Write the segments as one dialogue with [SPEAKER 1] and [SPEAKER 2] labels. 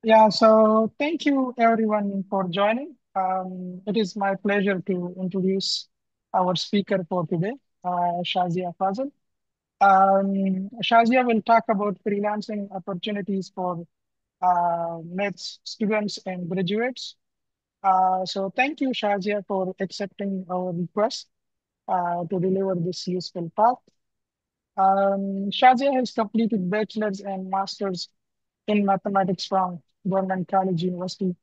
[SPEAKER 1] Yeah, so thank you everyone for joining. It is my pleasure to introduce our speaker for today, Shazia Fazal. Shazia will talk about freelancing opportunities for maths students and graduates. So thank you, Shazia, for accepting our request to deliver this useful talk. Shazia has completed bachelor's and master's in mathematics from Government College University,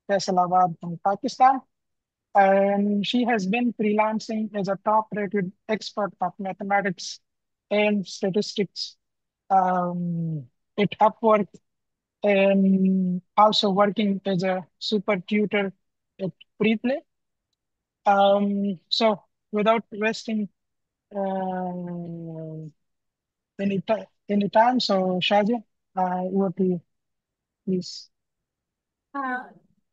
[SPEAKER 1] Faisalabad in Pakistan. And she has been freelancing as a top-rated expert of mathematics and statistics at Upwork, and also working as a super tutor at Preplay. So without wasting uh, any time, so Shazia, over to you, please.
[SPEAKER 2] Uh,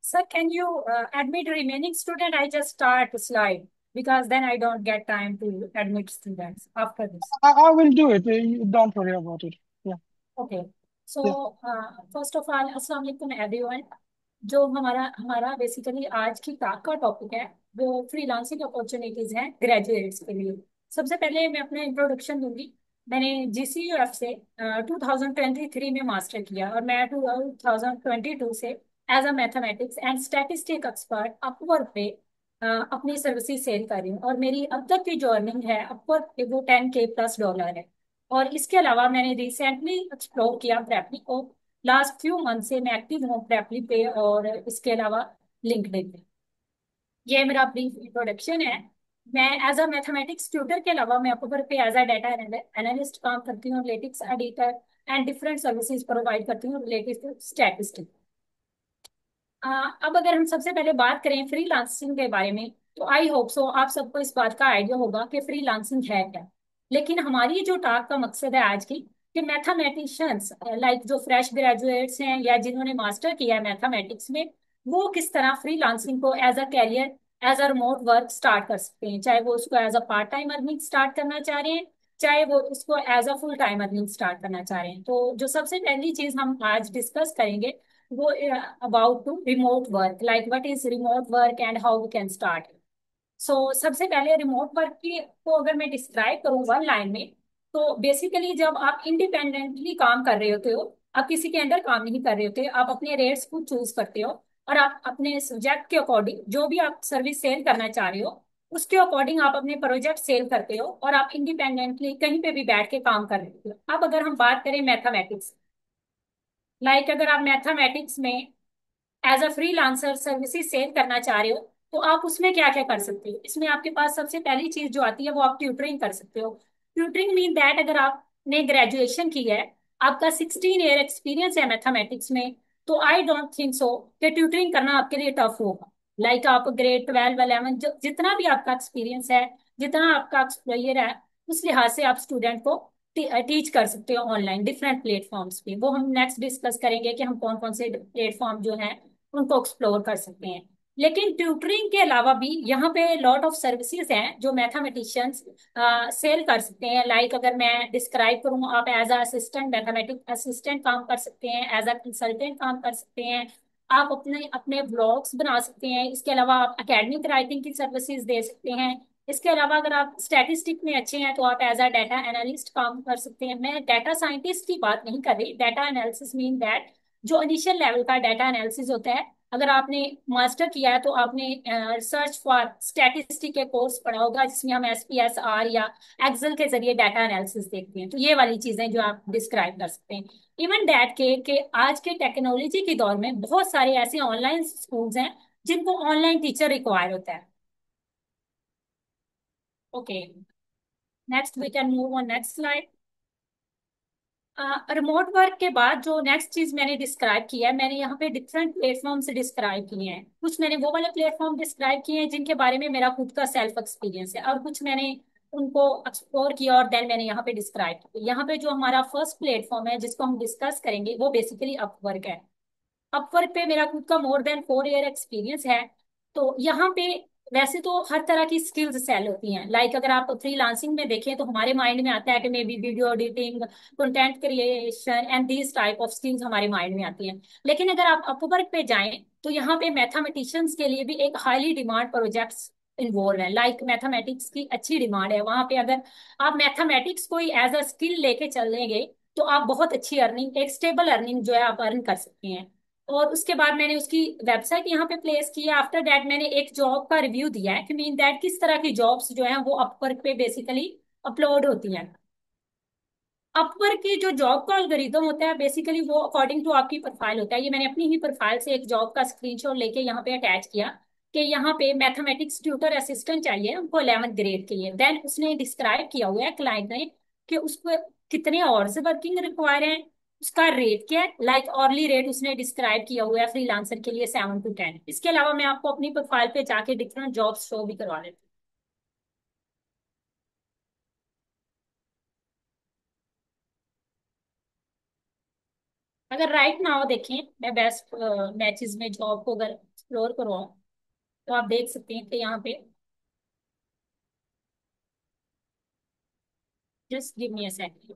[SPEAKER 2] Sir, can you admit remaining student? I just start slide because then I don't get time to admit students after this.
[SPEAKER 1] I will do it. Don't worry about it. Yeah,
[SPEAKER 2] Okay.
[SPEAKER 1] yeah.
[SPEAKER 2] So first of all, अस्सलाम वालेकुम everyone. जो हमारा हमारा basically आज की talk का topic है वो फ्रीलांसिंग अपॉर्चुनिटीज हैं ग्रेजुएट्स के लिए. सबसे पहले मैं अपना इंट्रोडक्शन दूंगी. मैंने जीसीयूएफ से 2023 में मास्टर किया और मैं 2022 से as a mathematics and statistic expert Upwork पे अपनी सर्विसेज सेल कर रही हूँ और मेरी अब तक की जो अर्निंग है अपवर्क पे वो $10K+ है. और इसके अलावा मैंने रिसेंटली एक्सप्लोर किया प्रेपली को. लास्ट फ्यू मंथ से मैं एक्टिव हूँ प्रेपली पे और इसके अलावा लिंक्डइन पे. ये मेरा ब्रीफ इंट्रोडक्शन है. मैं एज अ मैथमेटिक्स ट्यूटर के अलावा मैं अपवर पे एज अ डाटा एनालिस्ट काम करती हूँ, analytics editor and different services provide करती हूँ रिलेटेड टू स्टैटिस्टिक्स. अब अगर हम सबसे पहले बात करें फ्रीलांसिंग के बारे में तो आई होप सो आप सबको इस बात का आइडिया होगा कि फ्रीलांसिंग है क्या. लेकिन हमारी जो टॉक का मकसद है आज की कि मैथमेटिशियंस लाइक जो फ्रेश ग्रेजुएट्स हैं या जिन्होंने मास्टर किया है मैथमेटिक्स में वो किस तरह फ्रीलांसिंग को as a career as a remote work start कर सकते हैं, चाहे वो उसको as a part time earning start करना चाह रहे हैं, चाहे वो उसको as a full time earning start करना चाह रहे हैं. तो जो सबसे पहली चीज हम आज डिस्कस करेंगे वो about to remote work, like what is remote work and how we can start. So सबसे पहले रिमोट वर्क की को अगर मैं डिस्क्राइब करूँ वन लाइन में तो बेसिकली जब आप इंडिपेंडेंटली काम कर रहे होते हो, आप किसी के अंडर काम नहीं कर रहे होते, आप अपने रेट्स खुद चूज करते हो और आप अपने सब्जेक्ट के अकॉर्डिंग जो भी आप सर्विस सेल करना चाह रहे हो उसके अकॉर्डिंग आप अपने प्रोजेक्ट सेल करते हो और आप इंडिपेंडेंटली कहीं पे भी बैठ के काम कर रहे हो. अब अगर हम बात करें मैथमेटिक्स, लाइक अगर आप मैथमेटिक्स में as a freelancer services sell करना चाह रहे हो तो आप उसमें क्या क्या कर सकते हो. इसमें आपके पास सबसे पहली चीज जो आती है वो आप ट्यूटरिंग कर सकते हो. ट्यूटरिंग मीन दैट अगर आपने ग्रेजुएशन की है, आपका 16 ईयर एक्सपीरियंस है मैथमेटिक्स में, तो आई डोंट थिंक सो कि ट्यूटरिंग करना आपके लिए टफ होगा. लाइक आप ग्रेड 12 11 जितना भी आपका एक्सपीरियंस है, जितना आपका एक्सप्लोयर है, उस लिहाज से आप स्टूडेंट को टीच कर सकते हो ऑनलाइन डिफरेंट प्लेटफॉर्म्स पे. वो हम नेक्स्ट डिस्कस करेंगे कि हम कौन कौन से प्लेटफॉर्म जो हैं उनको एक्सप्लोर कर सकते हैं. लेकिन ट्यूटरिंग के अलावा भी यहाँ पे लॉट ऑफ सर्विसेज हैं जो मैथमेटिशियंस सेल कर सकते हैं. लाइक अगर मैं डिस्क्राइब करूँ, आप as a assistant mathematic assistant काम कर सकते हैं, एज अ कंसल्टेंट काम कर सकते हैं, आप अपने अपने ब्लॉग्स बना सकते हैं. इसके अलावा आप एकेडमिक राइटिंग की सर्विसेज दे सकते हैं. इसके अलावा अगर आप स्टैटिस्टिक में अच्छे हैं तो आप एज अ डाटा एनालिस्ट काम कर सकते हैं. मैं डाटा साइंटिस्ट की बात नहीं कर रही. डाटा एनालिसिस मीन दैट जो इनिशियल लेवल का डाटा एनालिसिस होता है. अगर आपने मास्टर किया है तो आपने रिसर्च फॉर स्टैटिस्टिक के कोर्स पढ़ा होगा जिसमें हम SPSR या एक्सेल के जरिए डाटा एनालिसिस देखते हैं. तो ये वाली चीजें जो आप डिस्क्राइब कर सकते हैं. इवन दैट के आज के टेक्नोलॉजी के दौर में बहुत सारे ऐसे ऑनलाइन स्कूल्स हैं जिनको ऑनलाइन टीचर रिक्वायर होता है. Okay, next we can move on next slide. Remote work के बाद जो नेक्स्ट चीज मैंने डिस्क्राइब किया है, मैंने यहाँ पे डिफरेंट प्लेटफॉर्म से डिस्क्राइब किए हैं. कुछ मैंने वो वाले प्लेटफॉर्म डिस्क्राइब किए हैं जिनके बारे में मेरा खुद का सेल्फ एक्सपीरियंस है और कुछ मैंने उनको एक्सप्लोर किया और देन मैंने यहाँ पे डिस्क्राइब किया. यहाँ पे जो हमारा फर्स्ट प्लेटफॉर्म है जिसको हम डिस्कस करेंगे वो बेसिकली अपवर्क है. अपवर्क पे मेरा खुद का मोर देन 4 ईयर एक्सपीरियंस है. तो यहाँ पे वैसे तो हर तरह की स्किल्स सेल होती हैं। लाइक अगर आप फ्रीलांसिंग में देखें तो हमारे माइंड में आता है कि may be video editing, content creation and these type of skills हमारे माइंड में आती हैं। लेकिन अगर आप अपवर्क पे जाएं तो यहाँ पे मैथमेटिशियंस के लिए भी एक हाईली डिमांड प्रोजेक्ट्स इन्वॉल्व है। लाइक मैथमेटिक्स की अच्छी डिमांड है वहां पे। अगर आप मैथमेटिक्स को ही एज अ स्किल लेके चलेंगे तो आप बहुत अच्छी अर्निंग, एक स्टेबल अर्निंग जो है आप अर्न कर सकते हैं। और उसके बाद मैंने उसकी वेबसाइट यहाँ पे प्लेस की है। आफ्टर दैट मैंने एक जॉब का रिव्यू दिया है कि मीन दैट किस तरह की जॉब्स जो है वो अपवर्क पे बेसिकली अपलोड होती हैं। अपवर्क की जो जॉब का एल्गोरिदम होता है बेसिकली वो अकॉर्डिंग टू आपकी प्रोफाइल होता है। ये मैंने अपनी ही प्रोफाइल से एक जॉब का स्क्रीनशॉट लेके यहाँ पे अटैच किया कि यहाँ पे मैथमेटिक्स ट्यूटर असिस्टेंट चाहिए हमको 11th ग्रेड के लिए। देन उसने डिस्क्राइब किया हुआ है क्लाइंट ने कि उसको कितने आवर्स वर्किंग रिक्वायर है, उसका रेट क्या है। लाइक ऑर्ली रेट उसने डिस्क्राइब किया हुआ है फ्रीलांसर के लिए 7 to 10। इसके अलावा मैं आपको अपनी प्रोफाइल पे जाके डिफरेंट जॉब्स शो भी करवा देती हूँ। अगर राइट नाउ देखें, मैं बेस्ट मैचेस में जॉब को अगर एक्सप्लोर करवाऊँ तो आप देख सकते हैं कि यहाँ पे just give me a second.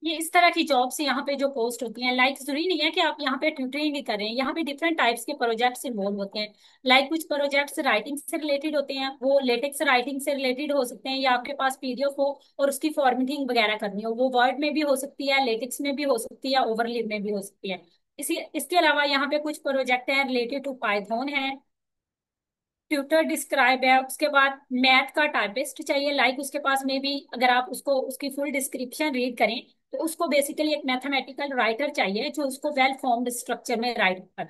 [SPEAKER 2] ये इस तरह की जॉब्स यहाँ पे जो पोस्ट होती हैं, लाइक जरूरी नहीं है कि आप यहाँ पे ट्यूटरिंग ही करें। यहाँ पे डिफरेंट टाइप्स के प्रोजेक्ट्स इन्वॉल्व होते हैं। लाइक कुछ प्रोजेक्ट्स राइटिंग से रिलेटेड होते हैं, वो लेटेक्स राइटिंग से रिलेटेड हो सकते हैं, या आपके पास पीडीएफ हो और उसकी फॉर्मेटिंग वगैरह करनी हो, वो वर्ड में भी हो सकती है, लेटेक्स में भी हो सकती है, ओवरलिप में भी हो सकती है। इसी इसके अलावा यहाँ पे कुछ प्रोजेक्ट हैं रिलेटेड टू पाइथन है, ट्यूटर डिस्क्राइब है। उसके बाद मैथ का टाइपिस्ट चाहिए। लाइक उसके पास में भी अगर आप उसको उसकी फुल डिस्क्रिप्शन रीड करें तो उसको बेसिकली एक मैथमेटिकल राइटर चाहिए जो उसको वेल फॉर्म्ड स्ट्रक्चर में राइट कर।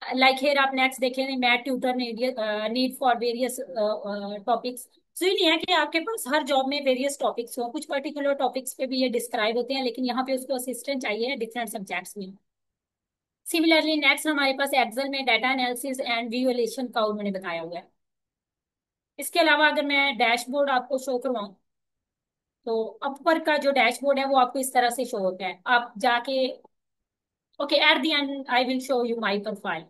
[SPEAKER 2] लाइक हेयर आप नेक्स्ट देखें, math tutor need for various topics. So ये नहीं है कि आपके पास हर जॉब में वेरियस टॉपिक्स हो, कुछ पर्टिकुलर टॉपिक्स पे भी ये डिस्क्राइब होते हैं, लेकिन यहाँ पे उसको असिस्टेंट चाहिए डिफरेंट सब्जेक्ट्स में। सिमिलरली नेक्स्ट हमारे पास एक्सेल में डाटा एनालिसिस एंड विजुअलाइजेशन का उन्होंने बताया हुआ है। इसके अलावा अगर मैं डैशबोर्ड आपको शो करवाऊं तो अपवर्क का जो डैशबोर्ड है वो आपको इस तरह से शो होता है। आप जाके, okay, at the and I will show you my profile.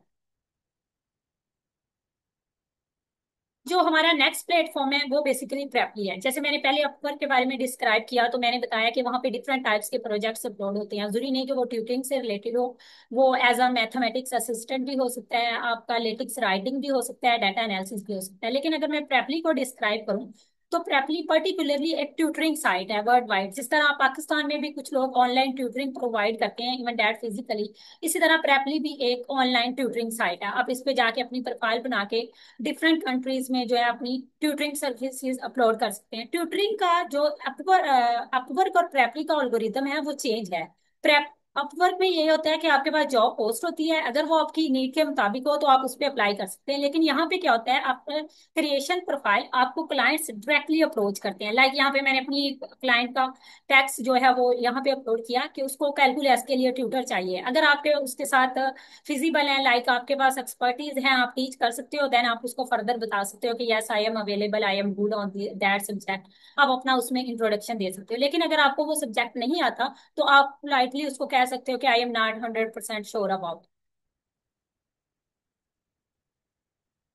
[SPEAKER 2] जो हमारा नेक्स्ट प्लेटफॉर्म है वो बेसिकली प्रेपली है। जैसे मैंने पहले अपवर्क के बारे में डिस्क्राइब किया तो मैंने बताया कि वहाँ पे डिफरेंट टाइप्स के प्रोजेक्ट्स अपलोड होते हैं। जरूरी नहीं कि वो ट्यूटिंग से रिलेटेड हो, वो एज अ मैथमेटिक्स असिस्टेंट भी हो सकता है, आपका लेटिक्स राइटिंग भी हो सकता है, डाटा एनालिसिस भी हो सकता है। लेकिन अगर मैं प्रेपली को डिस्क्राइब करूँ तो प्रेपली पर्टिकुलरली एक ट्यूटरिंग साइट है वर्ल्ड वाइड। जिस तरह पाकिस्तान में भी कुछ लोग ऑनलाइन ट्यूटरिंग प्रोवाइड करते हैं, इवन डैट फिजिकली, इसी तरह प्रेपली भी एक ऑनलाइन ट्यूटरिंग साइट है। आप इस पे जाके अपनी प्रोफाइल बना के डिफरेंट कंट्रीज में जो है अपनी ट्यूटरिंग सर्विसेज अपलोड कर सकते हैं। ट्यूटरिंग का जो अपवर्क और प्रेपली का एल्गोरिदम है वो चेंज है। प्रेप अपवर्क में ये होता है कि आपके पास जॉब पोस्ट होती है, अगर वो आपकी नीड के मुताबिक हो तो आप उस पर अप्लाई कर सकते हैं। लेकिन यहाँ पे क्या होता है, आपका क्रिएशन प्रोफाइल आपको क्लाइंट्स डायरेक्टली अप्रोच करते हैं। लाइक यहाँ पे मैंने अपनी क्लाइंट का टैक्स जो है वो यहाँ पे अपलोड किया कि उसको कैलकुलस के लिए ट्यूटर चाहिए। अगर आपके उसके साथ फिजिबल है, लाइक आपके पास एक्सपर्टीज है, आप टीच कर सकते हो, देन आप उसको फर्दर बता सकते हो कि yes I am available, I am good on that subject. आप अपना उसमें इंट्रोडक्शन दे सकते हो। लेकिन अगर आपको वो सब्जेक्ट नहीं आता तो आप लाइटली उसको कह सकते हो कि I am not 100% sure about.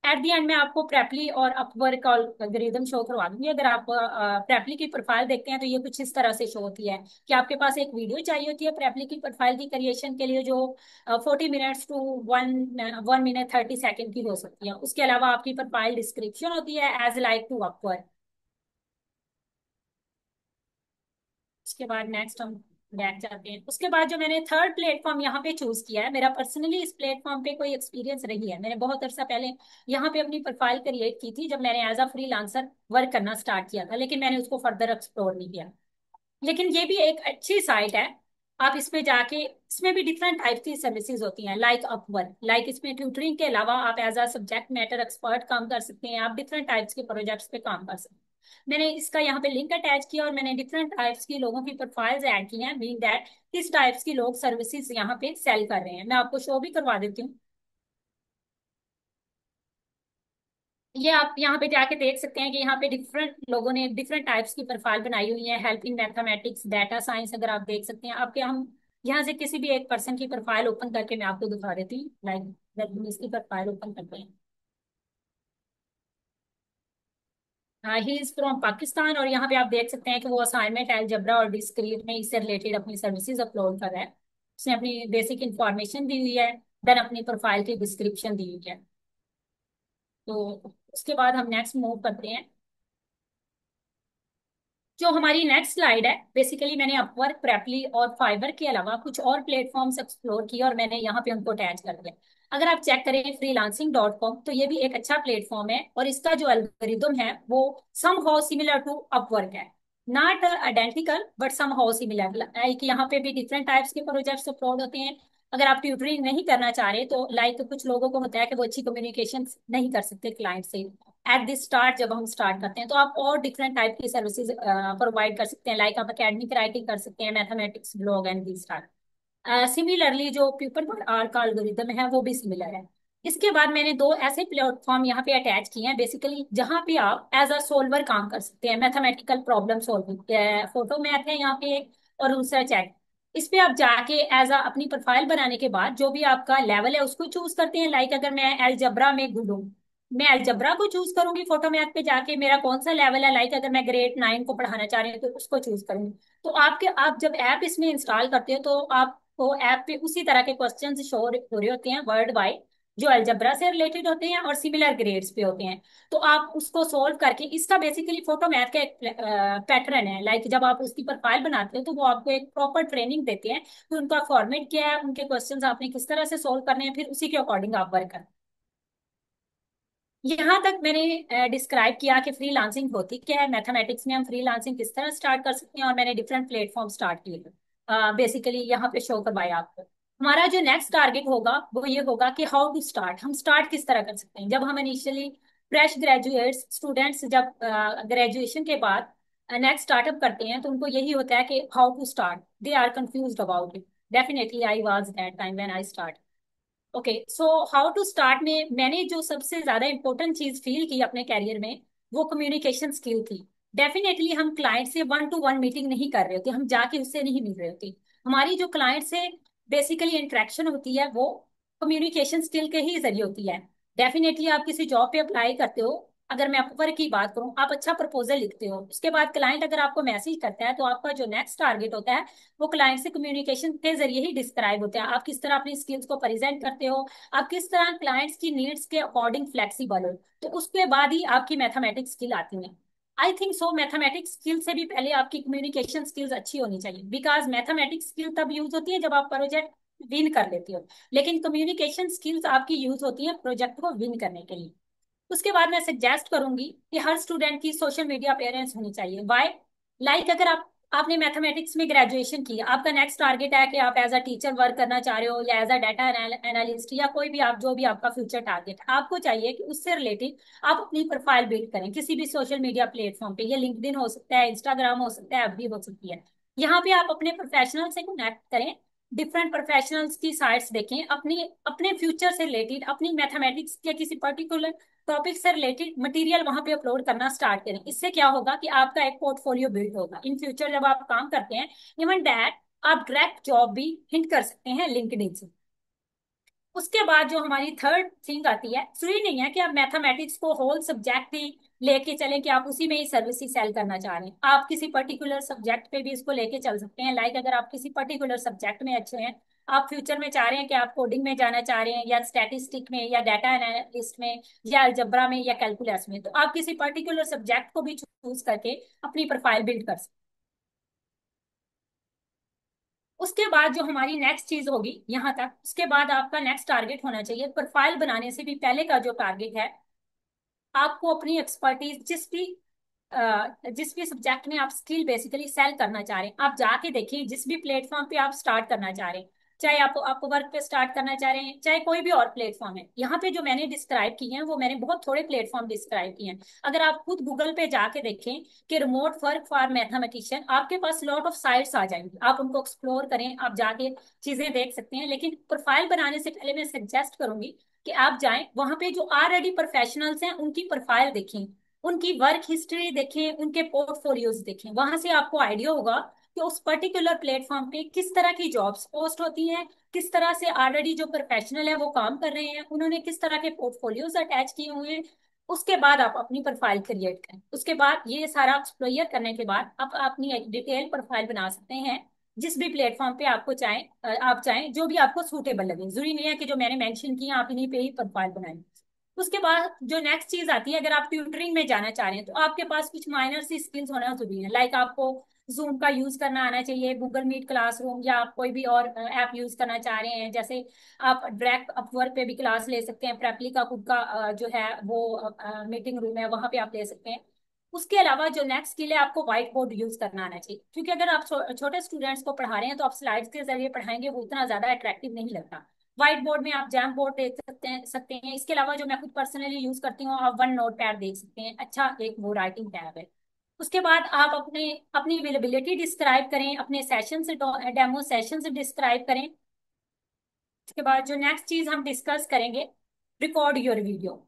[SPEAKER 2] At the and में आपको प्रेपली और अपवर्क का एल्गोरिदम शो करवा दूंगी। अगर आप प्रेपली की प्रोफाइल देखते हैं तो ये कुछ इस तरह से शो होती है कि आपके पास एक वीडियो चाहिए होती है प्रेपली की प्रोफाइल की क्रिएशन के लिए, जो 40 मिनट्स टू 1 1 मिनट 30 सेकेंड की हो सकती है। उसके अलावा आपकी प्रोफाइल डिस्क्रिप्शन होती है एज लाइक टू अपवर्क। उसके बाद नेक्स्ट हम बैक जाते हैं। उसके बाद जो मैंने थर्ड प्लेटफॉर्म यहाँ पे चूज किया है, मेरा पर्सनली इस प्लेटफॉर्म पे कोई एक्सपीरियंस नहीं है। मैंने बहुत अरसा पहले यहाँ पे अपनी प्रोफाइल क्रिएट की थी जब मैंने एज अ फ्रीलांसर वर्क करना स्टार्ट किया था, लेकिन मैंने उसको फर्दर एक्सप्लोर नहीं किया। लेकिन ये भी एक अच्छी साइट है। आप इसमें जाके, इसमें भी डिफरेंट टाइप की सर्विसेज होती हैं लाइक अपवर्क। लाइक इसमें ट्यूटरिंग के अलावा आप as a subject matter expert काम कर सकते हैं, आप डिफरेंट टाइप्स के प्रोजेक्ट्स पे काम कर सकते हैं। मैंने इसका यहाँ पे लिंक अटैच किया और मैंने डिफरेंट टाइप्स की लोगों की प्रोफाइल्स ऐड की हैं, मीन दैट किस टाइप्स की लोग सर्विसेज यहाँ पे सेल कर रहे हैं। मैं आपको शो भी करवा देती हूँ। ये आप यहाँ पे जाके देख सकते हैं कि यहाँ पे डिफरेंट लोगों ने डिफरेंट टाइप्स की प्रोफाइल बनाई हुई है। Help in mathematics, data science, अगर आप देख सकते हैं आपके, हम यहाँ से किसी भी एक पर्सन की प्रोफाइल ओपन करके मैं आपको दिखा देती हूँ। लाइक इसकी प्रोफाइल ओपन करते हैं। ही इज फ्रॉम पाकिस्तान, और यहाँ पे आप देख सकते हैं कि वो असाइनमेंट, अलजेब्रा और डिस्क्रीट में इससे रिलेटेड अपनी सर्विसेज अपलोड कर रहा है। उसने अपनी बेसिक इंफॉर्मेशन दी हुई है, देन अपनी प्रोफाइल की डिस्क्रिप्शन दी हुई है। तो उसके बाद हम नेक्स्ट मूव करते हैं। जो हमारी नेक्स्ट स्लाइड है, बेसिकली मैंने अपवर्क, प्रेपली और फाइवर के अलावा कुछ और प्लेटफॉर्म्स एक्सप्लोर किए और मैंने यहाँ पे उनको अटैच कर दिया। अगर आप चेक करें freelancing.com, तो ये भी एक अच्छा प्लेटफॉर्म है और इसका जो एल्गोरिदम है वो somehow similar to Upwork है। Not identical but somehow similar. Like यहाँ पे भी डिफरेंट टाइप्स के प्रोजेक्ट्स अपलोड होते हैं। अगर आप ट्यूटरिंग नहीं करना चाह रहे तो लाइक कुछ लोगों को होता है कि वो अच्छी कम्युनिकेशन नहीं कर सकते क्लाइंट से एट द स्टार्ट, जब हम स्टार्ट करते हैं, तो आप और डिफरेंट टाइप की सर्विसेज प्रोवाइड कर सकते हैं। लाइक आप एकेडमिक राइटिंग कर सकते हैं, mathematics blog and the start. Similarly जो पीपल पर आर का एल्गोरिदम है वो भी सिमिलर है। इसके बाद मैंने दो ऐसे प्लेटफॉर्म यहाँ पे अटैच किए हैं बेसिकली, जहाँ पे आप एज अ सोल्वर काम कर सकते हैं, mathematical problem solving. Photo math है यहाँ पे एक, और दूसरा चैट। इस पे आप जाके एज अ अपनी प्रोफाइल बनाने के बाद जो भी आपका लेवल है उसको चूज करते हैं। लाइक अगर मैं एलजब्रा में गुड हूँ, मैं अलजबरा को चूज करूंगी। फोटो मैथ पे जाके मेरा कौन सा लेवल है, लाइक अगर मैं ग्रेड 9 को पढ़ाना चाह रही हूँ तो उसको चूज करूंगी। तो आप जब ऐप इसमें इंस्टॉल करते हो तो आपको ऐप पे उसी तरह के क्वेश्चन शो हो रहे होते हैं वर्ड वाइड, जो अलजबरा से रिलेटेड होते हैं और सिमिलर ग्रेड्स पे होते हैं। तो आप उसको सोल्व करके, इसका बेसिकली फोटो मैथ का एक पैटर्न है। लाइक जब आप उसकी प्रोफाइल बनाते हो तो वो आपको एक प्रॉपर ट्रेनिंग देते हैं कि उनका फॉर्मेट क्या है, उनके क्वेश्चंस आपने किस तरह से सोल्व करने हैं, फिर उसी के अकॉर्डिंग आप वर्क करें। यहाँ तक मैंने डिस्क्राइब किया कि फ्रीलांसिंग होती क्या है, मैथमेटिक्स में हम फ्रीलांसिंग किस तरह स्टार्ट कर सकते हैं, और मैंने डिफरेंट प्लेटफॉर्म स्टार्ट किए बेसिकली यहाँ पे शो करवाया आपको। हमारा जो नेक्स्ट टारगेट होगा वो ये होगा कि हाउ टू स्टार्ट, हम स्टार्ट किस तरह कर सकते हैं। जब हम इनिशियली फ्रेश ग्रेजुएट्स स्टूडेंट्स जब ग्रेजुएशन के बाद नेक्स्ट स्टार्टअप करते हैं तो उनको यही होता है कि how to start, they are confuse about it. Definitely I was that time when I start. Okay, so how to start में मैंने जो सबसे ज्यादा इंपॉर्टेंट चीज फील की अपने कैरियर में वो कम्युनिकेशन स्किल थी। डेफिनेटली हम क्लाइंट से 1 to 1 मीटिंग नहीं कर रहे होते, हम जाके उससे नहीं मिल रहे होते। हमारी जो क्लाइंट से बेसिकली इंटरेक्शन होती है वो कम्युनिकेशन स्किल के ही जरिए होती है। डेफिनेटली आप किसी जॉब पे अप्लाई करते हो, अगर मैं अपवर्क की बात करूं, आप अच्छा प्रपोजल लिखते हो, उसके बाद क्लाइंट अगर आपको मैसेज करता है तो आपका जो नेक्स्ट टारगेट होता है वो क्लाइंट से कम्युनिकेशन के जरिए ही डिस्क्राइब होते हैं। आप किस तरह अपनी स्किल्स को प्रेजेंट करते हो, आप किस तरह क्लाइंट्स की नीड्स के अकॉर्डिंग फ्लेक्सिबल हो, तो उसके बाद ही आपकी मैथमेटिक्स स्किल आती है। I think so mathematics skill से भी पहले आपकी कम्युनिकेशन स्किल्स अच्छी होनी चाहिए, बिकॉज मैथमेटिक्स स्किल तब यूज होती है जब आप प्रोजेक्ट विन कर लेते हो, लेकिन कम्युनिकेशन स्किल्स आपकी यूज होती है प्रोजेक्ट को विन करने के लिए। उसके बाद मैं सजेस्ट करूंगी कि हर स्टूडेंट की सोशल मीडिया अपेयरेंस होनी चाहिए। वाई? लाइक अगर आपने मैथमेटिक्स में ग्रेजुएशन की, आपका नेक्स्ट टारगेट है कि आप एज अ टीचर वर्क करना चाह रहे हो या एज अ डाटा एनालिस्ट या कोई भी आप जो भी आपका फ्यूचर टारगेट है, आपको चाहिए कि उससे रिलेटेड आप अपनी प्रोफाइल बिल्ड करें किसी भी सोशल मीडिया प्लेटफॉर्म पे। ये लिंक्डइन हो सकता है, इंस्टाग्राम हो सकता है, एफबी हो सकती है। यहाँ पे आप अपने प्रोफेशनल से कनेक्ट करें, डिफरेंट प्रोफेशनल्स की साइट्स देखें, अपनी अपने फ्यूचर से रिलेटेड, अपनी मैथमेटिक्स या किसी पर्टिकुलर टॉपिक से रिलेटेड मटेरियल वहां पे अपलोड करना स्टार्ट करें। इससे क्या होगा कि आपका एक पोर्टफोलियो बिल्ड होगा इन फ्यूचर जब आप काम करते हैं। इवन दैट आप डायरेक्ट जॉब भी हिंट कर सकते हैं लिंक्डइन से। उसके बाद जो हमारी थर्ड थिंग आती है, जरूरी नहीं है कि आप मैथमेटिक्स को होल सब्जेक्ट ही लेके चलें कि आप उसी में ही सर्विस ही सेल करना चाह रहे हैं। आप किसी पर्टिकुलर सब्जेक्ट पे भी इसको लेके चल सकते हैं। लाइक अगर आप किसी पर्टिकुलर सब्जेक्ट में अच्छे हैं, आप फ्यूचर में चाह रहे हैं कि आप कोडिंग में जाना चाह रहे हैं या स्टैटिस्टिक में या डाटा एनालिस्ट में या अलजब्रा में या कैलकुलस में, तो आप किसी पर्टिकुलर सब्जेक्ट को भी चूज करके अपनी प्रोफाइल बिल्ड कर सकते हैं। उसके बाद जो हमारी नेक्स्ट चीज होगी यहाँ तक, उसके बाद आपका नेक्स्ट टारगेट होना चाहिए, प्रोफाइल बनाने से भी पहले का जो टारगेट है, आपको अपनी एक्सपर्टीज जिस भी सब्जेक्ट में आप स्किल बेसिकली सेल करना चाह रहे हैं, आप जाके देखिए जिस भी प्लेटफॉर्म पे आप स्टार्ट करना चाह रहे हैं, चाहे आप वर्क पे स्टार्ट करना चाह रहे हैं, चाहे कोई भी और प्लेटफॉर्म है। यहाँ पे जो मैंने डिस्क्राइब किए हैं वो मैंने बहुत थोड़े प्लेटफॉर्म डिस्क्राइब किए हैं। अगर आप खुद गूगल पे जाके देखें कि रिमोट वर्क फॉर मैथमेटिशियन, आपके पास लॉट ऑफ साइट्स आ जाएंगी, आप उनको एक्सप्लोर करें, आप जाके चीजें देख सकते हैं। लेकिन प्रोफाइल बनाने से पहले मैं सजेस्ट करूंगी कि आप जाएं वहां पे जो ऑलरेडी प्रोफेशनल्स हैं उनकी प्रोफाइल देखें, उनकी वर्क हिस्ट्री देखें, उनके पोर्टफोलियोज देखें। वहां से आपको आइडिया होगा कि उस पर्टिकुलर प्लेटफॉर्म पे किस तरह की जॉब्स पोस्ट होती हैं, किस तरह से ऑलरेडी जो प्रोफेशनल है वो काम कर रहे हैं, उन्होंने किस तरह के पोर्टफोलियोज अटैच किए हुए हैं। उसके बाद आप अपनी प्रोफाइल क्रिएट करें। उसके बाद ये सारा एक्सप्लोर करने के बाद आप अपनी एक डिटेल प्रोफाइल बना सकते हैं, जिस भी प्लेटफॉर्म पे आपको चाहें, आप चाहें जो भी आपको सूटेबल लगे। जरूरी नहीं है कि जो मैंने मेंशन किया आप इन्हीं पे ही प्रोफाइल बनाएं। उसके बाद जो नेक्स्ट चीज आती है, अगर आप ट्यूटरिंग में जाना चाह रहे हैं तो आपके पास कुछ माइनर सी स्किल्स होना जरूरी है। लाइक आपको जूम का यूज करना आना चाहिए, गूगल मीट क्लासरूम, या आप कोई भी और ऐप यूज करना चाह रहे हैं। जैसे आप डायरेक्ट अपवर्क पे भी क्लास ले सकते हैं, प्रेपली का खुद का जो है वो मीटिंग रूम है, वहां पे आप ले सकते हैं। उसके अलावा जो नेक्स्ट स्किल है, आपको व्हाइट बोर्ड यूज करना आना चाहिए, क्योंकि अगर आप छोटे स्टूडेंट्स को पढ़ा रहे हैं तो आप स्लाइड्स के जरिए पढ़ाएंगे, वो उतना ज्यादा अट्रैक्टिव नहीं लगता। व्हाइट बोर्ड में आप जैम बोर्ड देख सकते हैं। इसके अलावा जो मैं खुद पर्सनली यूज करती हूँ, आप वन नोट पैड देख सकते हैं, अच्छा एक वो राइटिंग टैब है। उसके बाद आप अपने अपनी अवेलेबिलिटी डिस्क्राइब करें, अपने सेशन से डेमो सेशन से डिस्क्राइब करें। उसके बाद जो नेक्स्ट चीज हम डिस्कस करेंगे, रिकॉर्ड योर वीडियो।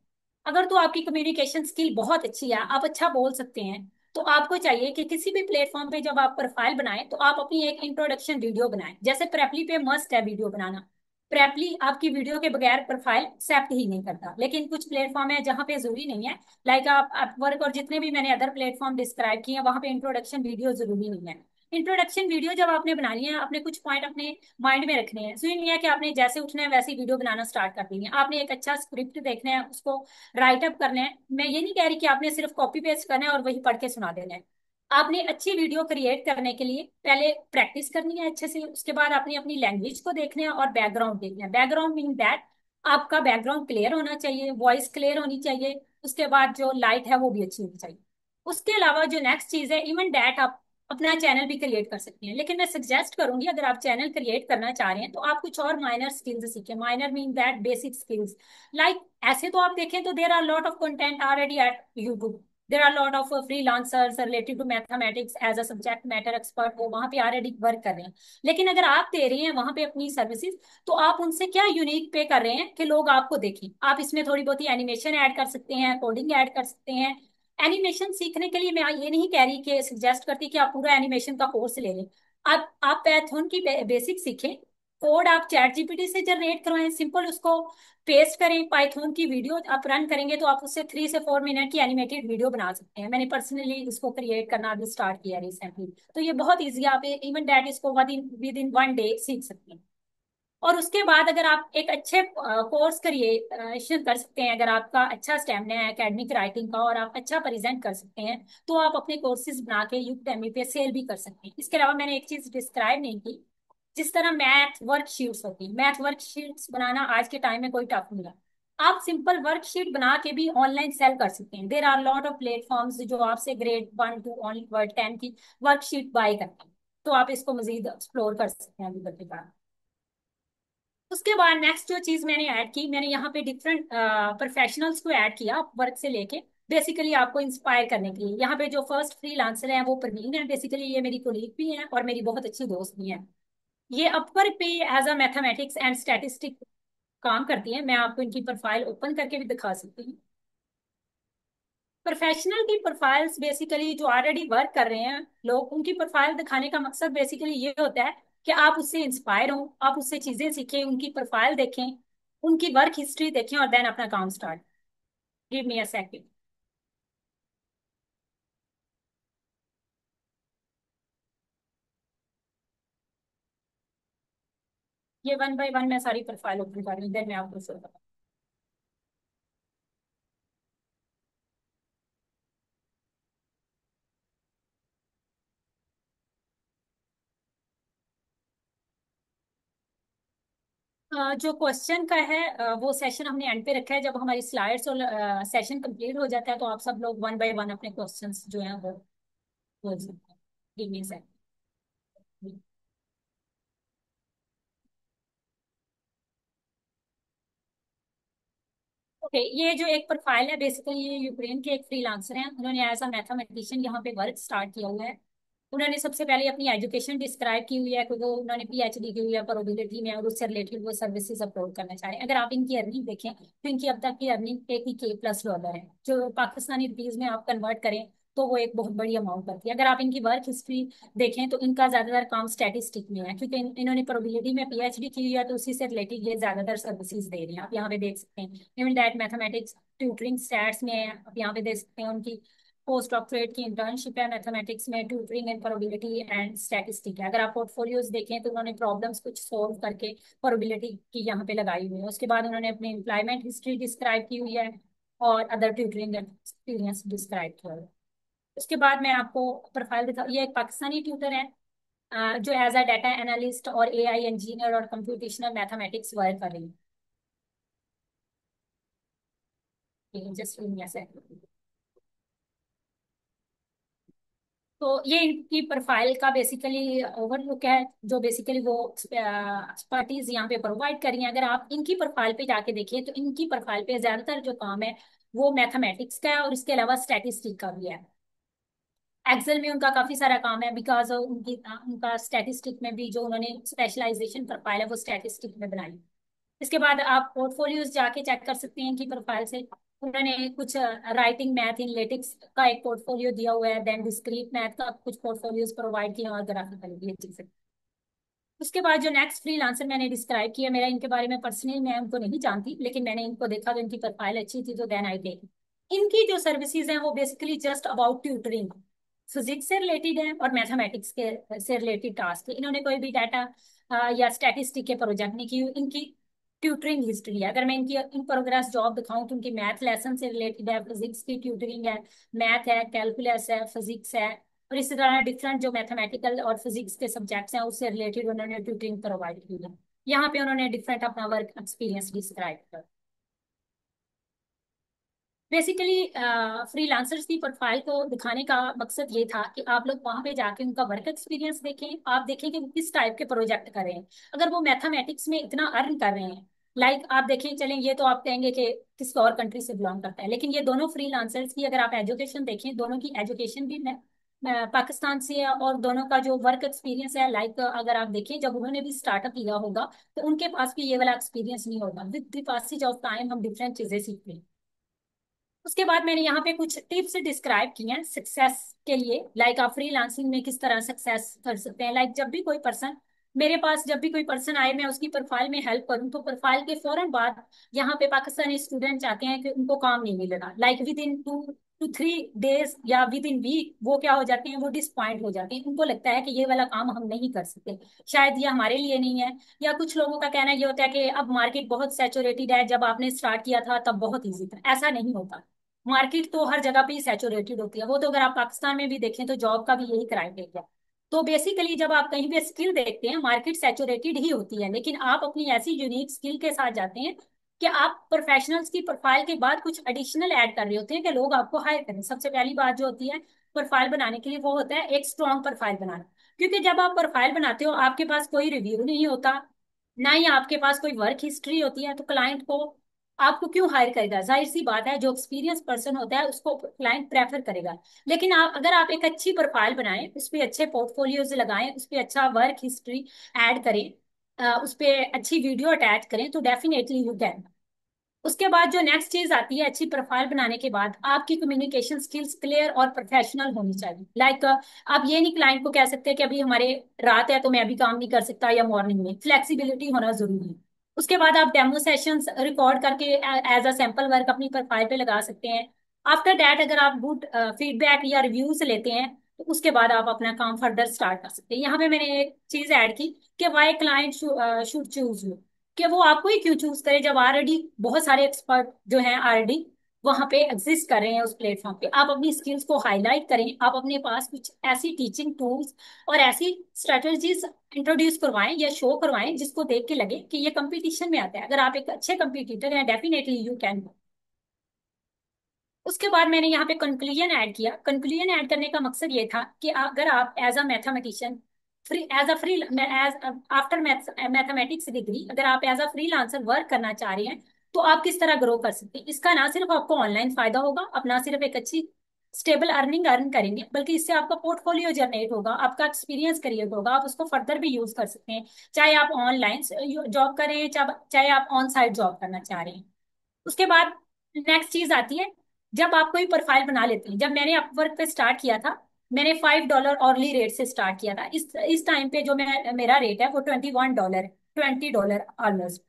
[SPEAKER 2] अगर तो आपकी कम्युनिकेशन स्किल बहुत अच्छी है, आप अच्छा बोल सकते हैं, तो आपको चाहिए कि किसी भी प्लेटफॉर्म पे जब आप प्रोफाइल बनाएं तो आप अपनी एक इंट्रोडक्शन वीडियो बनाएं। जैसे प्रेपली पे मस्ट है वीडियो बनाना। प्रेपली आपकी वीडियो के बगैर प्रोफाइल एक्सेप्ट ही नहीं करता, लेकिन कुछ प्लेटफॉर्म है जहाँ पे जरूरी नहीं है। लाइक आप अपवर्क और जितने भी मैंने अदर प्लेटफॉर्म डिस्क्राइब किए हैं, वहां पे इंट्रोडक्शन वीडियो जरूरी नहीं है। इंट्रोडक्शन वीडियो जब आपने बनानी है, आपने कुछ पॉइंट अपने माइंड में रखने हैं। सुन नहीं है कि आपने जैसे उठना है वैसे वीडियो बनाना स्टार्ट कर दी है। आपने एक अच्छा स्क्रिप्ट देखना है, उसको राइट अप करना है। मैं ये नहीं कह रही कि आपने सिर्फ कॉपी पेस्ट करना है और वही पढ़ के सुना देना है। आपने अच्छी वीडियो क्रिएट करने के लिए पहले प्रैक्टिस करनी है अच्छे से। उसके बाद आपने अपनी लैंग्वेज को देखना है और बैकग्राउंड देखना है। बैकग्राउंड मीन दैट आपका बैकग्राउंड क्लियर होना चाहिए, वॉइस क्लियर होनी चाहिए। उसके बाद जो लाइट है वो भी अच्छी होनी चाहिए। उसके अलावा जो नेक्स्ट चीज है, इवन दैट आप अपना चैनल भी क्रिएट कर सकती हैं। लेकिन मैं सजेस्ट करूंगी, अगर आप चैनल क्रिएट करना चाह रहे हैं तो आप कुछ और माइनर स्किल्स सीखें। Minor mean that basic skills. Like ऐसे तो आप देखें तो there are lot of content already at YouTube. There are lot of freelancers related to mathematics as a subject matter expert, वो वहां पे ऑलरेडी वर्क कर रहे हैं। लेकिन अगर आप दे रहे हैं वहां पे अपनी सर्विसेज, तो आप उनसे क्या यूनिक पे कर रहे हैं कि लोग आपको देखें। आप इसमें थोड़ी बहुत ही एनिमेशन ऐड कर सकते हैं, कोडिंग ऐड कर सकते हैं। एनिमेशन सीखने के लिए मैं ये नहीं कह रही कि सजेस्ट करती कि आप पूरा एनिमेशन का कोर्स ले लें। आप पैथन की बेसिक सीखें। कोड आप चैट जीपीटी से जनरेट करवाएं, सिंपल उसको पेस्ट करें। पाइथन की वीडियो आप रन करेंगे तो आप उससे 3 से 4 मिनट की एनिमेटेड वीडियो बना सकते हैं। मैंने पर्सनली इसको क्रिएट करना अभी स्टार्ट किया रिसेंटली। तो ये बहुत ईजी, आप इवन डैट इसको विद इन 1 डे सीख सकते हैं। और उसके बाद अगर आप एक अच्छे कोर्स क्रिएशन कर सकते हैं, अगर आपका अच्छा स्टेमिना है एकेडमिक राइटिंग का और आप अच्छा प्रेजेंट कर सकते हैं, तो आप अपने कोर्सेज बना के यूडेमी पे सेल भी कर सकते हैं। इसके अलावा मैंने एक चीज डिस्क्राइब नहीं की, जिस तरह मैथ वर्कशीट्स होती हैं। मैथ वर्कशीट्स बनाना आज के टाइम में कोई टफ नहीं है। आप सिंपल वर्कशीट बना के भी ऑनलाइन सेल कर सकते हैं। There are lot of platforms जो आपसे ग्रेड 1 to 10 की वर्कशीट बाय करते हैं। तो आप इसको मजीद एक्सप्लोर कर सकते हैं गूगल के बाद। उसके बाद नेक्स्ट जो चीज मैंने ऐड की, मैंने यहाँ पे डिफरेंट प्रोफेशनल्स को ऐड किया वर्क से लेके, बेसिकली आपको इंस्पायर करने के लिए। यहाँ पे जो फर्स्ट फ्रीलांसर है वो प्रवीण है। बेसिकली ये मेरी कोलीग भी है और मेरी बहुत अच्छी दोस्त भी है। ये अपवर्क पे as a mathematics and statistic काम करती है। मैं आपको इनकी प्रोफाइल ओपन करके भी दिखा सकती हूँ। प्रोफेशनल की प्रोफाइल्स बेसिकली जो ऑलरेडी वर्क कर रहे हैं लोग, उनकी प्रोफाइल दिखाने का मकसद बेसिकली ये होता है कि आप उससे इंस्पायर हो, आप उससे चीजें सीखें, उनकी प्रोफाइल देखें, उनकी वर्क हिस्ट्री देखें और देन अपना काम start. Give me a second. ये 1 बाय 1 मैं सारी प्रोफाइल ओपन कर रही हूँ, देन मैं आपको show करूँ। जो क्वेश्चन का है वो सेशन हमने एंड पे रखा है। जब हमारी स्लाइड्स और सेशन कंप्लीट हो जाता है तो आप सब लोग 1 बाय 1 अपने क्वेश्चंस जो हैं वो बोल सकते हैं। Give me a second. Okay, ये जो एक प्रोफाइल है बेसिकली ये यूक्रेन के एक फ्रीलांसर हैं। उन्होंने एज अ मैथमेटिशियन यहाँ पे वर्क स्टार्ट किया हुआ है। उन्होंने सबसे पहले अपनी एजुकेशन डिस्क्राइब की हुई है, क्योंकि उन्होंने पीएचडी की हुई है प्रोबेबिलिटी में और उससे रिलेटेड वो सर्विसेज अपलोड करना चाह रहे हैं। अगर आप इनकी अर्निंग देखें तो इनकी अब तक की अर्निंग $80K+ है, जो पाकिस्तानी रुपीज में आप कन्वर्ट करें तो वो एक बहुत बड़ी अमाउंट बनती है। अगर आप इनकी वर्क हिस्ट्री देखें तो इनका ज्यादातर काम स्टैटिस्टिक में है, क्योंकि इन्होंने प्रोबेबिलिटी में पीएचडी की हुई है, तो उसी से रिलेटेड ये ज्यादातर सर्विसेज दे रहे हैं। आप यहाँ पे देख सकते हैं even that mathematics tutoring stats में है। आप यहाँ पे देख सकते हैं उनकी पोस्ट डॉक्टरेट की इंटर्नशिप है मैथमेटिक्स में, tutoring and probability and statistic है। अगर आप पोर्टफोलियोज देखें तो उन्होंने प्रॉब्लम्स कुछ सोल्व करके प्रोबेबिलिटी की यहाँ पे लगाई हुई है। उसके बाद उन्होंने अपनी एम्प्लॉयमेंट हिस्ट्री डिस्क्राइब की हुई है और अदर ट्यूटरिंग एक्सपीरियंस डिस्क्राइब किया हुआ है। उसके बाद मैं आपको प्रोफाइल दिखा, ये एक पाकिस्तानी ट्यूटर है जो एज अ डाटा एनालिस्ट और एआई इंजीनियर और कंप्यूटेशनल मैथमेटिक्स वर्क कर रही है। जस्ट तो ये इनकी प्रोफाइल का बेसिकली ओवरलुक है, जो बेसिकली वो एक्सपर्टीज यहाँ पे प्रोवाइड करी है। अगर आप इनकी प्रोफाइल पे जाके देखिए तो इनकी प्रोफाइल पे ज्यादातर जो काम है वो मैथमेटिक्स का है और इसके अलावा स्टैटिस्टिक का भी है। एक्सेल में उनका काफी सारा काम है, बिकॉज उनकी उनका स्टैटिस्टिक में भी जो उन्होंने स्पेशलाइजेशन प्रोफाइल है वो स्टैटिस्टिक में बनाई। इसके बाद आप पोर्टफोलियोज जाके चेक कर सकते हैं कि प्रोफाइल से उन्होंने कुछ राइटिंग मैथ एनालिटिक्स का एक पोर्टफोलियो दिया हुआ है, देन डिस्क्रीट मैथ का कुछ पोर्टफोलियोज प्रोवाइड किए और ग्राफिकल ये चीजें। उसके बाद जो नेक्स्ट फ्रीलांसर मैंने डिस्क्राइब किया, मेरा इनके बारे में पर्सनली मैं उनको नहीं जानती, लेकिन मैंने इनको देखा तो इनकी प्रोफाइल अच्छी थी, तो देन आई टेक। इनकी जो सर्विसेज हैं वो basically just about tutoring, physics से रिलेटेड है और मैथमेटिक्स के से रिलेटेड टास्क है। इन्होंने कोई भी डाटा या स्टैटिस्टिक के प्रोजेक्ट नहीं की। इनकी ट्यूटरिंग हिस्ट्री है। अगर मैं इनकी इन प्रोग्रेस जॉब दिखाऊं तो उनकी मैथ लेसन से रिलेटेड है, फिजिक्स की ट्यूटरिंग है, मैथ है, कैलकुलस है, फिजिक्स है, और इसी तरह डिफरेंट जो मैथमेटिकल और फिजिक्स के सब्जेक्ट्स हैं उससे रिलेटेड उन्होंने ट्यूटरिंग प्रोवाइड की है। यहाँ पे उन्होंने डिफरेंट अपना वर्क एक्सपीरियंस डिस्क्राइब किया। बेसिकली फ्रीलांसर्स की प्रोफाइल को दिखाने का मकसद ये था कि आप लोग वहां पे जाके उनका वर्क एक्सपीरियंस देखें, आप देखें कि वो किस टाइप के प्रोजेक्ट कर रहे हैं। अगर वो मैथमेटिक्स में इतना अर्न कर रहे हैं, लाइक आप देखें, चलें ये तो आप कहेंगे कि किस और कंट्री से बिलोंग करता है, लेकिन ये दोनों फ्रीलांसर्स की अगर आप एजुकेशन देखें, दोनों की एजुकेशन भी पाकिस्तान से है, और दोनों का जो वर्क एक्सपीरियंस है, लाइक अगर आप देखें जब उन्होंने भी स्टार्टअप किया होगा तो उनके पास भी ये वाला एक्सपीरियंस नहीं होगा। With the passage of time हम डिफरेंट चीजें सीखते हैं। उसके बाद मैंने यहाँ पे कुछ टिप्स डिस्क्राइब की हैं सक्सेस के लिए, लाइक आप फ्रीलांसिंग में किस तरह सक्सेस कर सकते हैं। लाइक जब भी कोई पर्सन मेरे पास, जब भी कोई पर्सन आए मैं उसकी प्रोफाइल में हेल्प करूँ, तो प्रोफाइल के फौरन बाद यहाँ पे पाकिस्तानी स्टूडेंट चाहते हैं कि उनको काम नहीं मिल रहा, like with in 2 to 3 days या विद इन वीक वो क्या हो जाते हैं, वो डिसपॉइंट हो जाते हैं। उनको लगता है कि ये वाला काम हम नहीं कर सकते, शायद ये हमारे लिए नहीं है। या कुछ लोगों का कहना ये होता है कि अब मार्केट बहुत सैचुरेटेड है, जब आपने स्टार्ट किया था तब बहुत ईजी था। ऐसा नहीं होता, मार्केट तो हर जगह पे ही सैचुरेटेड होती है। वो तो अगर आप पाकिस्तान में भी देखें तो जॉब का भी यही क्राइटेरिया। तो बेसिकली जब आप कहीं पे स्किल देखते हैं मार्केट सैचुरेटेड ही होती है, लेकिन आप अपनी ऐसी यूनिक स्किल के साथ जाते हैं कि आप प्रोफेशनल्स की प्रोफाइल के बाद कुछ एडिशनल ऐड कर रहे होते हैं कि लोग आपको हायर करें। सबसे पहली बात जो होती है प्रोफाइल बनाने के लिए वो होता है एक स्ट्रॉन्ग प्रोफाइल बनाना। क्योंकि जब आप प्रोफाइल बनाते हो आपके पास कोई रिव्यू नहीं होता, ना ही आपके पास कोई वर्क हिस्ट्री होती है, तो क्लाइंट को आपको क्यों हायर करेगा? जाहिर सी बात है, जो एक्सपीरियंस पर्सन होता है उसको क्लाइंट प्रेफर करेगा। लेकिन आप अगर आप एक अच्छी प्रोफाइल बनाएं, उस पर अच्छे पोर्टफोलियोज लगाएं, उस पर अच्छा वर्क हिस्ट्री ऐड करें, उस पर अच्छी वीडियो अटैच करें, तो डेफिनेटली यू कैन। उसके बाद जो नेक्स्ट चीज आती है अच्छी प्रोफाइल बनाने के बाद, आपकी कम्युनिकेशन स्किल्स क्लियर और प्रोफेशनल होनी चाहिए। लाइक आप ये नहीं क्लाइंट को कह सकते कि अभी हमारे रात है तो मैं अभी काम नहीं कर सकता, या मॉर्निंग में। फ्लेक्सिबिलिटी होना जरूरी है। उसके बाद आप डेमो सेशंस रिकॉर्ड करके एज अ सैंपल वर्क अपनी प्रोफाइल पे लगा सकते हैं। आफ्टर दैट अगर आप गुड फीडबैक या रिव्यूज लेते हैं तो उसके बाद आप अपना काम फर्दर स्टार्ट कर सकते हैं। यहाँ पे मैंने एक चीज ऐड की कि why client should choose you, कि वो आपको ही क्यों चूज करे जब ऑलरेडी बहुत सारे एक्सपर्ट जो हैं ऑलरेडी वहां पे एग्जिस्ट कर रहे हैं उस प्लेटफॉर्म पे। आप अपनी स्किल्स को हाईलाइट करें, आप अपने पास कुछ ऐसी टीचिंग टूल्स और ऐसी स्ट्रेटजीज इंट्रोड्यूस करवाएं या शो करवाएं जिसको देख के लगे कि ये कंपटीशन में आता है। अगर आप एक अच्छे कंपटीटर हैं डेफिनेटली यू कैन। उसके बाद मैंने यहाँ पे कंक्लूजन ऐड किया। कंक्लूजन ऐड करने का मकसद ये था कि अगर आप as a mathematician free as a free as after mathematics degree अगर आप एज अ फ्रीलांसर वर्क करना चाह रहे हैं, तो आप किस तरह ग्रो कर सकते हैं। इसका ना सिर्फ आपको ऑनलाइन फायदा होगा, आप ना सिर्फ एक अच्छी स्टेबल अर्निंग अर्न करेंगे, बल्कि इससे आपका पोर्टफोलियो जनरेट होगा, आपका एक्सपीरियंस क्रिएट होगा, आप उसको फर्दर भी यूज कर सकते हैं। चाहे आप ऑनलाइन जॉब करें, चाहे आप ऑन साइट जॉब करना चाह रहे हैं। उसके बाद नेक्स्ट चीज आती है, जब आप कोई प्रोफाइल बना लेते हैं। जब मैंने अपवर्क पे स्टार्ट किया था, मैंने $5 ऑर्ली रेट से स्टार्ट किया था। इस टाइम पे जो मेरा रेट है वो $21 है, $20 ऑलमोस्ट।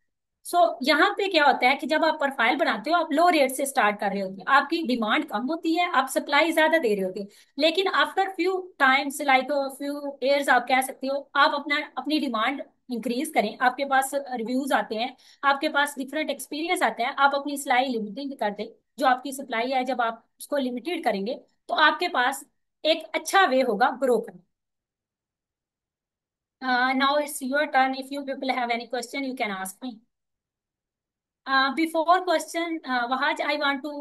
[SPEAKER 2] सो यहाँ पे क्या होता है कि जब आप प्रोफाइल बनाते हो, आप लो रेट से स्टार्ट कर रहे होते हैं, आपकी डिमांड कम होती है, आप सप्लाई ज्यादा दे रहे होते हैं। लेकिन after few times, like few years, आप कह सकते हो, आप अपनी डिमांड इंक्रीज करें, आपके पास रिव्यूज आते हैं, आपके पास डिफरेंट एक्सपीरियंस आता है, आप अपनी सप्लाई लिमिटिंग कर दें। जो आपकी सप्लाई है, जब आप उसको लिमिटेड करेंगे, तो आपके पास एक अच्छा वे होगा ग्रो करने। Now it's your turn, if you people have any question you can ask me. Before question, Wahaj, I want to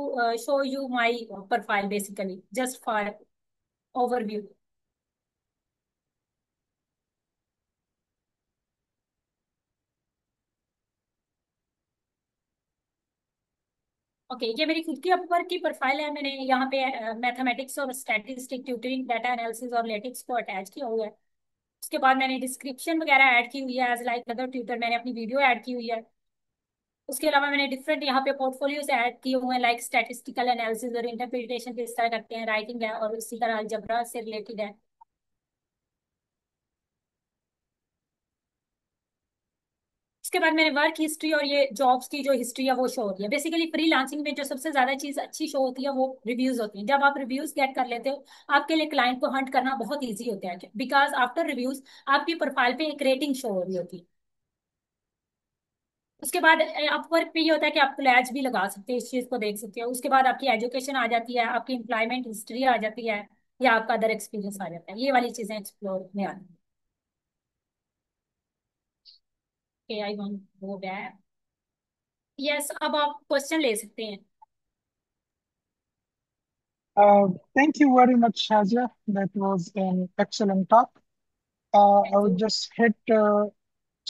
[SPEAKER 2] show you my profile basically, just for overview. Okay, ये मेरी खुद की अपवर्क की profile है। मैंने यहाँ पे mathematics और स्टैटिस्टिक, ट्यूटरिंग, डाटा एनालिसिस और लेटिक्स को अटैच किया हुआ है। उसके बाद मैंने डिस्क्रिप्शन वगैरह ऐड की हुई है, एज लाइक अदर ट्यूटर मैंने अपनी वीडियो ऐड की हुई है। उसके अलावा मैंने डिफरेंट यहाँ पे पोर्टफोलियोज ऐड किए हुए हैं, लाइक स्टैटिस्टिकल एनालिसिस और इंटरप्रिटेशन किस तरह करते हैं, राइटिंग है, और इसी तरह अलजबरा से रिलेटेड है। इसके बाद मैंने वर्क हिस्ट्री और ये जॉब्स की जो हिस्ट्री है वो शो होती है। बेसिकली फ्रीलांसिंग में जो सबसे ज्यादा चीज अच्छी शो होती है वो रिव्यूज होती हैं। जब आप रिव्यूज गेट कर लेते हो, आपके लिए क्लाइंट को हंट करना बहुत ईजी होता है, बिकॉज आफ्टर रिव्यूज आपकी प्रोफाइल पे एक रेटिंग शो हो रही होती है। उसके बाद अपवर्क पे ये होता है कि आप क्लैच भी लगा सकते हैं, इस चीज को देख सकते हो। उसके बाद आपकी एजुकेशन आ जाती है, आपकी एम्प्लॉयमेंट हिस्ट्री आ जाती है, या आपका अदर एक्सपीरियंस आ जाता है। ये वाली चीजें एक्सप्लोर में आती है। I want go back. Yes, अब आप क्वेश्चन ले सकते हैं।
[SPEAKER 1] Thank you very much, Shazia. That was an excellent talk. I
[SPEAKER 2] thank
[SPEAKER 1] would
[SPEAKER 2] you.
[SPEAKER 1] just hit